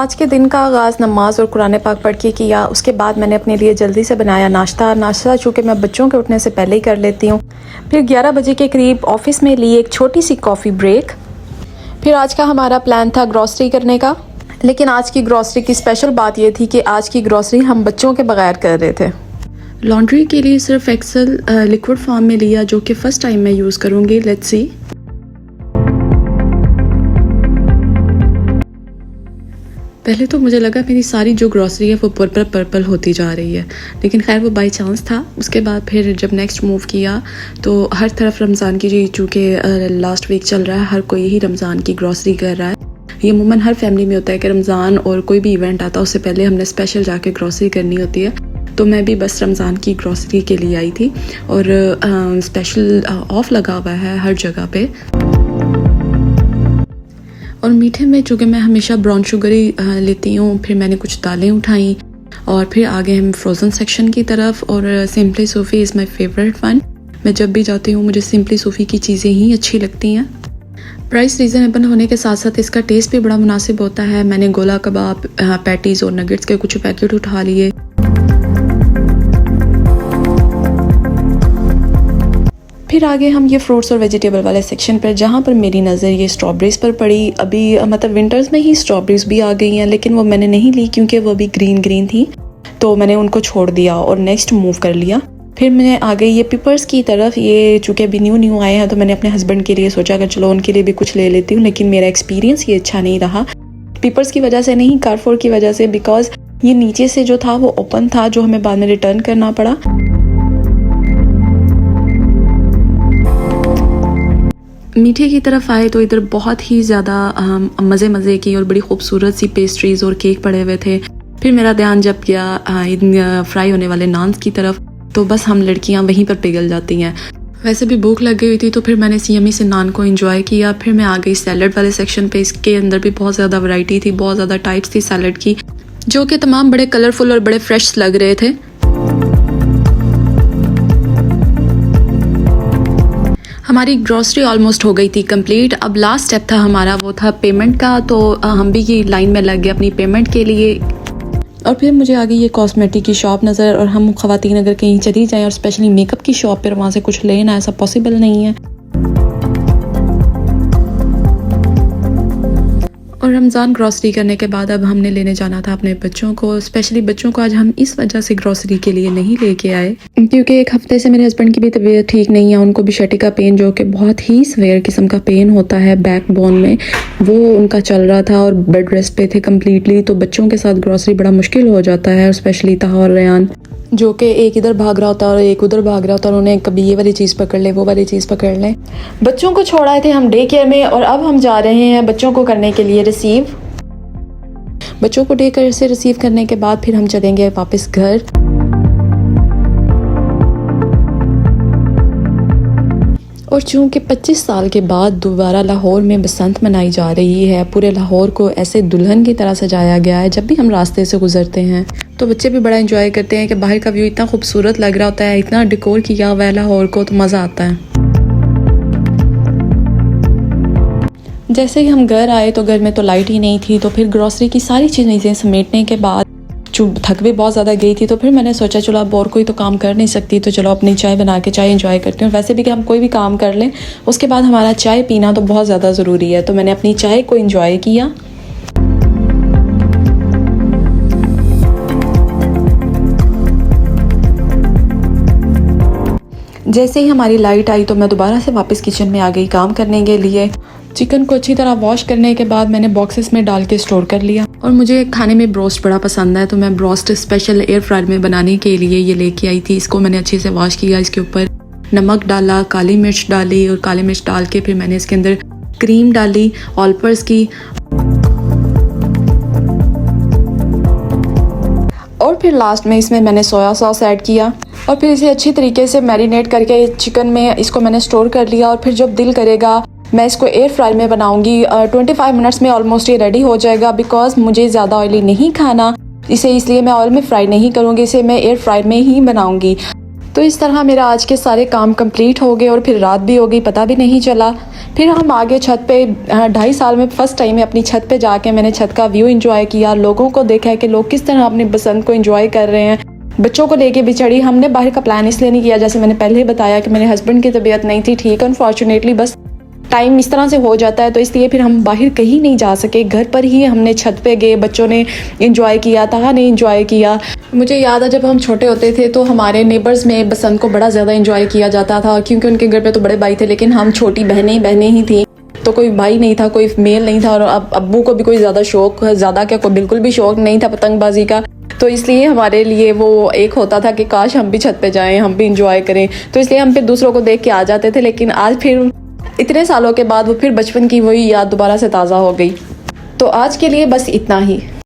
आज के दिन का आगाज़ नमाज और कुरान पाक पढ़ के किया। उसके बाद मैंने अपने लिए जल्दी से बनाया नाश्ता चूँकि मैं बच्चों के उठने से पहले ही कर लेती हूँ। फिर 11 बजे के करीब ऑफ़िस में ली एक छोटी सी कॉफ़ी ब्रेक। फिर आज का हमारा प्लान था ग्रॉसरी करने का, लेकिन आज की ग्रॉसरी की स्पेशल बात यह थी कि आज की ग्रॉसरी हम बच्चों के बगैर कर रहे थे। लॉन्ड्री के लिए सिर्फ एक्सेल लिक्विड फॉर्म में लिया, जो कि फ़र्स्ट टाइम मैं यूज़ करूँगी। Let's see. पहले तो मुझे लगा मेरी सारी जो ग्रॉसरी है वो पर्पल होती जा रही है, लेकिन खैर वो बाई चांस था। उसके बाद फिर जब नेक्स्ट मूव किया तो हर तरफ रमज़ान की, चूँकि लास्ट वीक चल रहा है, हर कोई ही रमज़ान की ग्रॉसरी कर रहा है। ये अमूमन हर फैमिली में होता है कि रमज़ान और कोई भी इवेंट आता है उससे पहले हमने स्पेशल जाके ग्रॉसरी करनी होती है। तो मैं भी बस रमज़ान की ग्रॉसरी के लिए आई थी और स्पेशल ऑफ लगा हुआ है हर जगह पे। और मीठे में चूँकि मैं हमेशा ब्राउन शुगर ही लेती हूँ, फिर मैंने कुछ दालें उठाई और फिर आगे हम फ्रोज़न सेक्शन की तरफ। और simply Sufi is my favourite one. मैं जब भी जाती हूँ मुझे सिंपली सूफ़ी की चीज़ें ही अच्छी लगती हैं। प्राइस रीज़नेबल होने के साथ साथ इसका टेस्ट भी बड़ा मुनासिब होता है। मैंने गोला कबाब, पैटीज़ और नगेट्स के कुछ पैकेट उठा लिए। फिर आगे हम ये फ्रूट्स और वेजिटेबल वाले सेक्शन पर, जहाँ पर मेरी नज़र ये स्ट्रॉबेरीज़ पर पड़ी। अभी मतलब विंटर्स में ही स्ट्रॉबेरीज़ भी आ गई हैं, लेकिन वो मैंने नहीं ली क्योंकि वो भी ग्रीन थी, तो मैंने उनको छोड़ दिया और नेक्स्ट मूव कर लिया। फिर मैं आ गई ये पिपर्स की तरफ। ये चूँकि अभी न्यू आए हैं तो मैंने अपने हस्बैंड के लिए सोचा कि चलो उनके लिए भी कुछ ले लेती हूँ, लेकिन मेरा एक्सपीरियंस ये अच्छा नहीं रहा। पिपर्स की वजह से नहीं, कारफोर की वजह से, बिकॉज ये नीचे से जो था वो ओपन था, जो हमें बाद में रिटर्न करना पड़ा। मीठे की तरफ आए तो इधर बहुत ही ज़्यादा मज़े की और बड़ी खूबसूरत सी पेस्ट्रीज़ और केक पड़े हुए थे। फिर मेरा ध्यान जब गया इन फ्राई होने वाले नान की तरफ, तो बस हम लड़कियां वहीं पर पिघल जाती हैं। वैसे भी भूख लग गई हुई थी तो फिर मैंने यम्मी से नान को एंजॉय किया। फिर मैं आ गई सैलड वाले सेक्शन पे। इसके अंदर भी बहुत ज़्यादा वैरायटी थी, बहुत ज़्यादा टाइप्स थी सैलड की, जो कि तमाम बड़े कलरफुल और बड़े फ्रेश लग रहे थे। हमारी ग्रॉसरी ऑलमोस्ट हो गई थी कंप्लीट। अब लास्ट स्टेप था हमारा, वो था पेमेंट का। तो हम भी ये लाइन में लग गए अपनी पेमेंट के लिए। और फिर मुझे आ गई ये कॉस्मेटिक की शॉप नज़र। और हम ख़वातीन अगर कहीं चली जाएं और स्पेशली मेकअप की शॉप पर वहाँ से कुछ लेना, ऐसा पॉसिबल नहीं है। और रमज़ान ग्रॉसरी करने के बाद अब हमने लेने जाना था अपने बच्चों को। स्पेशली बच्चों को आज हम इस वजह से ग्रॉसरी के लिए नहीं लेके आए क्योंकि एक हफ्ते से मेरे हस्बैंड की भी तबीयत ठीक नहीं है। उनको भी शटी का पेन, जो कि बहुत ही सवेयर किस्म का पेन होता है बैक बोन में, वो उनका चल रहा था और बेड रेस्ट पे थे कम्प्लीटली। तो बच्चों के साथ ग्रॉसरी बड़ा मुश्किल हो जाता है, और स्पेशली तहा और रेयान, जो कि एक इधर भाग रहा होता है और एक उधर भाग रहा होता है। उन्हें कभी ये वाली चीज़ पकड़ ले, वो वाली चीज़ पकड़ ले। बच्चों को छोड़ाए थे हम डे केयर में और अब हम जा रहे हैं बच्चों को करने के लिए रिसीव। बच्चों को डे केयर से रिसीव करने के बाद फिर हम चलेंगे वापस घर। और चूँकि 25 साल के बाद दोबारा लाहौर में बसंत मनाई जा रही है, पूरे लाहौर को ऐसे दुल्हन की तरह सजाया गया है। जब भी हम रास्ते से गुजरते हैं तो बच्चे भी बड़ा एंजॉय करते हैं कि बाहर का व्यू इतना खूबसूरत लग रहा होता है, इतना डेकोर किया हुआ है लाहौर को, तो मज़ा आता है। जैसे ही हम घर आए तो घर में तो लाइट ही नहीं थी, तो फिर ग्रॉसरी की सारी चीज़ें समेटने के बाद थक भी बहुत ज़्यादा गई थी, तो फिर मैंने सोचा चलो अब और कोई तो काम कर नहीं सकती, तो चलो अपनी चाय बना के चाय एंजॉय करती हूँ। वैसे भी कि हम कोई भी काम कर लें उसके बाद हमारा चाय पीना तो बहुत ज़्यादा ज़रूरी है, तो मैंने अपनी चाय को एंजॉय किया। जैसे ही हमारी लाइट आई तो मैं दोबारा से वापस किचन में आ गई काम करने के लिए। चिकन को अच्छी तरह वॉश करने के बाद मैंने बॉक्सेस में डाल के स्टोर कर लिया। और मुझे खाने में ब्रोस्ट बड़ा पसंद है, तो मैं ब्रोस्ट स्पेशल एयर फ्रायर में बनाने के लिए ये लेके आई थी। इसको मैंने अच्छे से वॉश किया, इसके ऊपर नमक डाला, काली मिर्च डाली, और काली मिर्च डाल के फिर मैंने इसके अंदर क्रीम डाली ऑलपर्स की, और फिर लास्ट में इसमें मैंने सोया सॉस ऐड किया। और फिर इसे अच्छी तरीके से मैरिनेट करके चिकन में इसको मैंने स्टोर कर लिया। और फिर जब दिल करेगा मैं इसको एयर फ्राई में बनाऊंगी। 25 मिनट्स में ऑलमोस्ट ये रेडी हो जाएगा, बिकॉज मुझे ज़्यादा ऑयली नहीं खाना इसे, इसलिए मैं ऑयल में फ्राई नहीं करूँगी, इसे मैं एयर फ्राई में ही बनाऊँगी। तो इस तरह मेरा आज के सारे काम कंप्लीट हो गए और फिर रात भी हो गई, पता भी नहीं चला। फिर हम आगे छत पे 2.5 साल में फर्स्ट टाइम है अपनी छत पे जाके मैंने छत का व्यू एंजॉय किया, लोगों को देखा कि लोग किस तरह अपनी बसंत को एंजॉय कर रहे हैं। बच्चों को लेके भी चढ़ी। हमने बाहर का प्लान इसलिए नहीं किया, जैसे मैंने पहले ही बताया कि मेरे हस्बैंड की तबीयत नहीं थी ठीक, अनफॉर्चुनेटली बस टाइम इस तरह से हो जाता है, तो इसलिए फिर हम बाहर कहीं नहीं जा सके। घर पर ही हमने छत पे गए, बच्चों ने इंजॉय किया, ताहा ने इंजॉय किया। मुझे याद है जब हम छोटे होते थे तो हमारे नेबर्स में बसंत को बड़ा ज़्यादा इंजॉय किया जाता था, क्योंकि उनके घर पे तो बड़े भाई थे लेकिन हम छोटी बहनें ही थी, तो कोई भाई नहीं था, कोई मेल नहीं था, और अब्बू को भी कोई ज़्यादा क्या कोई बिल्कुल भी शौक नहीं था पतंगबाजी का। तो इसलिए हमारे लिए वो एक होता था कि काश हम भी छत पे जाएं, हम भी इंजॉय करें। तो इसलिए हम फिर दूसरों को देख के आ जाते थे। लेकिन आज फिर इतने सालों के बाद वो फिर बचपन की वही याद दोबारा से ताज़ा हो गई। तो आज के लिए बस इतना ही।